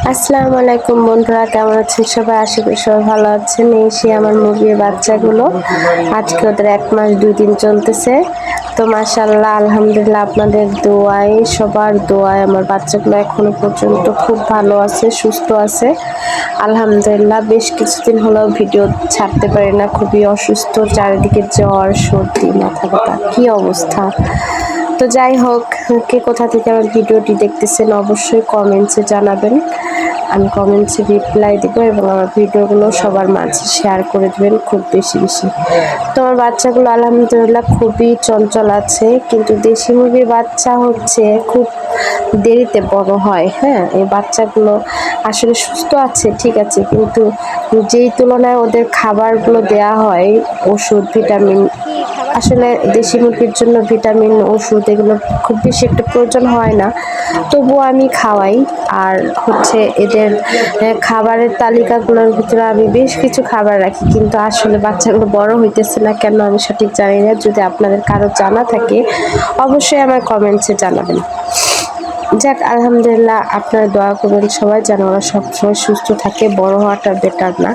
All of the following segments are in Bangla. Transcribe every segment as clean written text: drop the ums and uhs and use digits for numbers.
আসসালামু আলাইকুম বন্ধুরা, কেমন আছেন সবাই? আশা করি সবাই ভালো আছেন। এসে আমার মুরগির বাচ্চাগুলো আজকে ওদের 1 মাস 2 দিন চলতেছে। তো মাশাআল্লাহ আলহামদুলিল্লাহ আপনাদের দোয়ায়, সবার দোয়ায় আমার বাচ্চাগুলো এখনো পর্যন্ত খুব ভালো আছে, সুস্থ আছে আলহামদুলিল্লাহ। বেশ কিছুদিন হলো ভিডিও ছাড়তে পারি না, খুবই অসুস্থ, চারিদিকে জ্বর, সর্দি, মাথা ব্যথা, কি অবস্থা। তো যাই হোক, কে কোথা থেকে আমার ভিডিওটি দেখতেছেন অবশ্যই কমেন্টসে জানাবেন। আমি কমেন্টসে রিপ্লাই দেব এবং আমার ভিডিওগুলো সবার মাঝে শেয়ার করে দেবেন খুব বেশি বেশি। তো আমার বাচ্চাগুলো আলহামদুলিল্লাহ খুবই চঞ্চল আছে, কিন্তু দেশি মুরগির বাচ্চা হচ্ছে খুব দেরিতে বড় হয়। হ্যাঁ, এই বাচ্চাগুলো আসলে সুস্থ আছে ঠিক আছে, কিন্তু যেই তুলনায় ওদের খাবারগুলো দেয়া হয়, ওষুধ, ভিটামিন, আসলে দেশি মুরগির জন্য ভিটামিন, ওষুধ এগুলো খুব বেশি একটা প্রয়োজন হয় না, তবুও আমি খাওয়াই। আর হচ্ছে এদের খাবারের তালিকাগুলোর ভিতরে আমি বেশ কিছু খাবার রাখি, কিন্তু আসলে বাচ্চাগুলো বড় হইতেছে না কেন আমি সঠিক জানি না। যদি আপনাদের কারো জানা থাকে অবশ্যই আমার কমেন্টসে জানাবেন। যাক আলহামদুলিল্লাহ, আপনারা দোয়া করবেন সবাই যেন ওরা সবসময় সুস্থ থাকে। বড় হওয়াটা বেটার না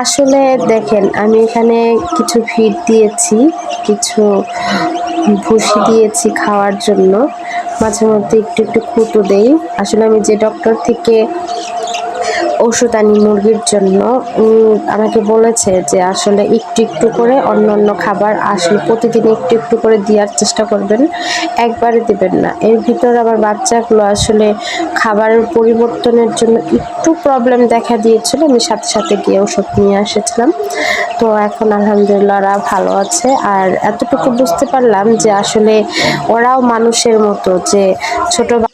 আসলে। দেখেন, আমি এখানে কিছু ফিড দিয়েছি, কিছু ভুসি দিয়েছি খাওয়ার জন্য, মাঝে মধ্যে একটু একটু খুঁতো দেই। আসলে আমি যে ডক্টর থেকে ওষুধ আনি মুরগির জন্য, আমাকে বলেছে যে আসলে একটু একটু করে অন্য অন্য খাবার আসলে প্রতিদিন একটু একটু করে দেওয়ার চেষ্টা করবেন, একবারে দেবেন না। এর ভিতর আমার বাচ্চাগুলো আসলে খাবারের পরিবর্তনের জন্য একটু প্রবলেম দেখা দিয়েছিল, আমি সাথে সাথে গিয়ে ওষুধ নিয়ে এসেছিলাম। তো এখন আলহামদুলিল্লাহ ওরা ভালো আছে। আর এতটুকু বুঝতে পারলাম যে আসলে ওরাও মানুষের মতো, যে ছোট